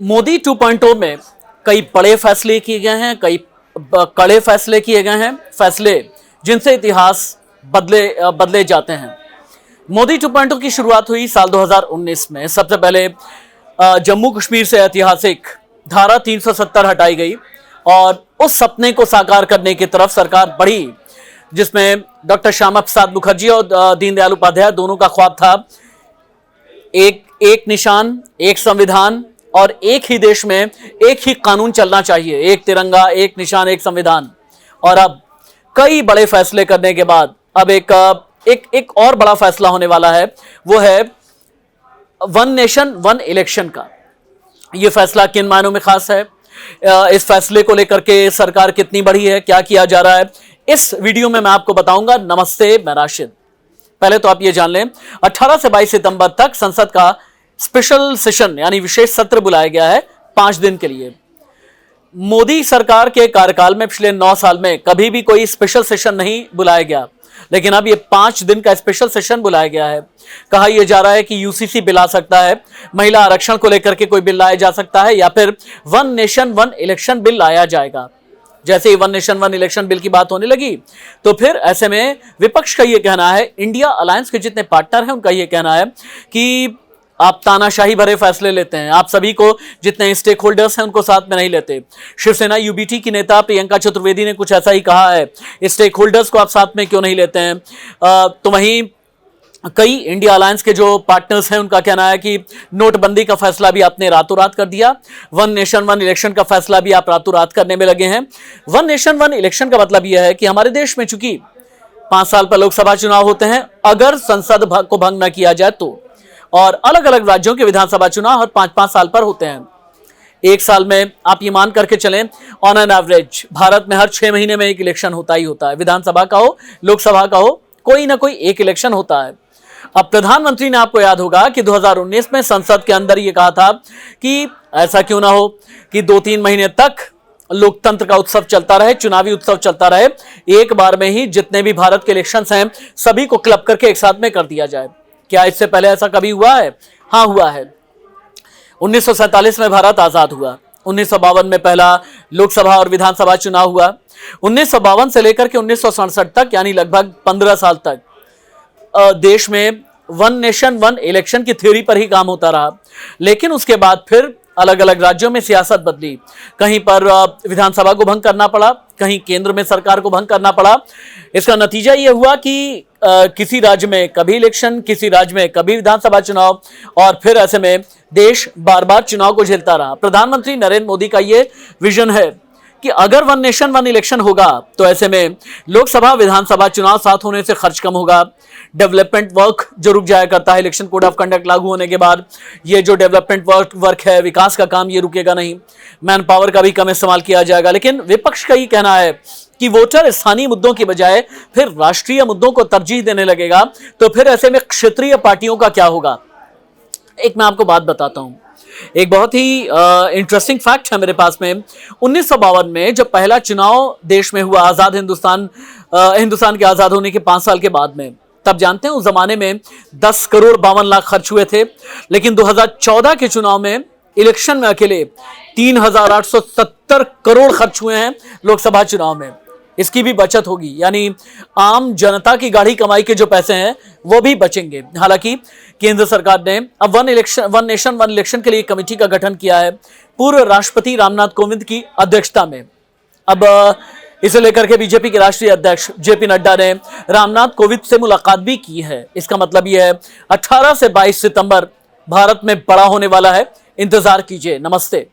मोदी 2.0 में कई बड़े फैसले किए गए हैं, कई कड़े फैसले किए गए हैं, फैसले जिनसे इतिहास बदले जाते हैं। मोदी 2.0 की शुरुआत हुई साल 2019 में। सबसे पहले जम्मू कश्मीर से ऐतिहासिक धारा 370 हटाई गई और उस सपने को साकार करने की तरफ सरकार बढ़ी, जिसमें डॉक्टर श्यामा प्रसाद मुखर्जी और दीनदयाल उपाध्याय दोनों का ख्वाब था एक निशान, एक संविधान और एक ही देश में एक ही कानून चलना चाहिए, एक तिरंगा, एक निशान, एक संविधान। और अब कई बड़े फैसले करने के बाद अब एक और बड़ा फैसला होने वाला है, वो है वन नेशन वन इलेक्शन का। ये फैसला किन मायनों में खास है, इस फैसले को लेकर के सरकार कितनी बड़ी है, क्या किया जा रहा है, इस वीडियो में मैं आपको बताऊंगा। नमस्ते, मैं राशिद। पहले तो आप ये जान लें, 18 से 22 सितंबर तक संसद का स्पेशल सेशन यानी विशेष सत्र बुलाया गया है 5 दिन के लिए। मोदी सरकार के कार्यकाल में पिछले 9 साल में कभी भी कोई स्पेशल सेशन नहीं बुलाया गया, लेकिन अब ये 5 दिन का स्पेशल सेशन बुलाया गया है। कहा यह जा रहा है कि यूसीसी बिल आ सकता है, महिला आरक्षण को लेकर के कोई बिल लाया जा सकता है, या फिर one nation one election bill लाया जाएगा। जैसे ही one nation one election bill की बात होने लगी तो फिर ऐसे में विपक्ष का यह कहना है, इंडिया अलायंस के जितने पार्टनर हैं उनका यह कहना है कि आप तानाशाही भरे फैसले लेते हैं, आप सभी को जितने स्टेक होल्डर्स हैं उनको साथ में नहीं लेते। शिवसेना यूबीटी की नेता प्रियंका चतुर्वेदी ने कुछ ऐसा ही कहा है, स्टेक होल्डर्स को आप साथ में क्यों नहीं लेते हैं। तो वहीं कई इंडिया अलायंस के जो पार्टनर्स हैं उनका कहना है कि नोटबंदी का फैसला भी आपने रातों रात कर दिया, वन नेशन वन इलेक्शन का फैसला भी आप रातों रात करने में लगे हैं। वन नेशन वन इलेक्शन का मतलब यह है कि हमारे देश में चूंकि 5 साल पर लोकसभा चुनाव होते हैं, अगर संसद को भंग न किया जाए तो, और अलग अलग राज्यों के विधानसभा चुनाव हर 5-5 साल पर होते हैं। एक साल में आप ये मान करके चलें, ऑन एन एवरेज भारत में हर 6 महीने में एक इलेक्शन होता ही होता है। विधानसभा का हो, लोकसभा का हो, कोई ना कोई एक इलेक्शन होता है। अब प्रधानमंत्री ने, आपको याद होगा कि 2019 में संसद के अंदर ये कहा था कि ऐसा क्यों ना हो कि 2-3 महीने तक लोकतंत्र का उत्सव चलता रहे, चुनावी उत्सव चलता रहे, एक बार में ही जितने भी भारत के इलेक्शंस हैं सभी को क्लब करके एक साथ में कर दिया जाए। क्या इससे पहले ऐसा कभी हुआ है? हाँ, हुआ है। 1947 में भारत आजाद हुआ, 1952 में पहला लोकसभा और विधानसभा चुनाव हुआ, 1952 से लेकर के 1967 तक यानी लगभग 15 साल तक देश में वन नेशन वन इलेक्शन की थ्योरी पर ही काम होता रहा। लेकिन उसके बाद फिर अलग अलग राज्यों में सियासत बदली, कहीं पर विधानसभा को भंग करना पड़ा, कहीं केंद्र में सरकार को भंग करना पड़ा। इसका नतीजा यह हुआ कि किसी राज्य में कभी इलेक्शन, किसी राज्य में कभी विधानसभा चुनाव, और फिर ऐसे में देश बार बार चुनाव को झेलता रहा। प्रधानमंत्री नरेंद्र मोदी का यह विजन है कि अगर वन नेशन वन इलेक्शन होगा तो ऐसे में लोकसभा विधानसभा चुनाव साथ होने से खर्च कम होगा, डेवलपमेंट वर्क जो रुक जाया करता है इलेक्शन कोड ऑफ कंडक्ट लागू होने के बाद, ये जो डेवलपमेंट वर्क है, विकास का काम, ये रुकेगा नहीं, मैन पावर का भी कम इस्तेमाल किया जाएगा। लेकिन विपक्ष का ये कहना है कि वोटर स्थानीय मुद्दों की बजाय फिर राष्ट्रीय मुद्दों को तरजीह देने लगेगा, तो फिर ऐसे में क्षेत्रीय पार्टियों का क्या होगा। एक मैं आपको बात बताता हूं, एक बहुत ही इंटरेस्टिंग फैक्ट है मेरे पास में। 1952 में जब पहला चुनाव देश में हुआ, आजाद हिंदुस्तान के आजाद होने के 5 साल के बाद में, तब जानते हैं उस जमाने में 10 करोड़ 52 लाख खर्च हुए थे। लेकिन 2014 के चुनाव में इलेक्शन में अकेले 3,870 करोड़ खर्च हुए हैं लोकसभा चुनाव में। इसकी भी बचत होगी, यानी आम जनता की गाढ़ी कमाई के जो पैसे हैं वो भी बचेंगे। हालांकि केंद्र सरकार ने अब वन नेशन वन इलेक्शन के लिए कमेटी का गठन किया है पूर्व राष्ट्रपति रामनाथ कोविंद की अध्यक्षता में। अब इसे लेकर के बीजेपी के राष्ट्रीय अध्यक्ष जेपी नड्डा ने रामनाथ कोविंद से मुलाकात भी की है। इसका मतलब यह है 18 से 22 सितंबर भारत में बड़ा होने वाला है, इंतजार कीजिए। नमस्ते।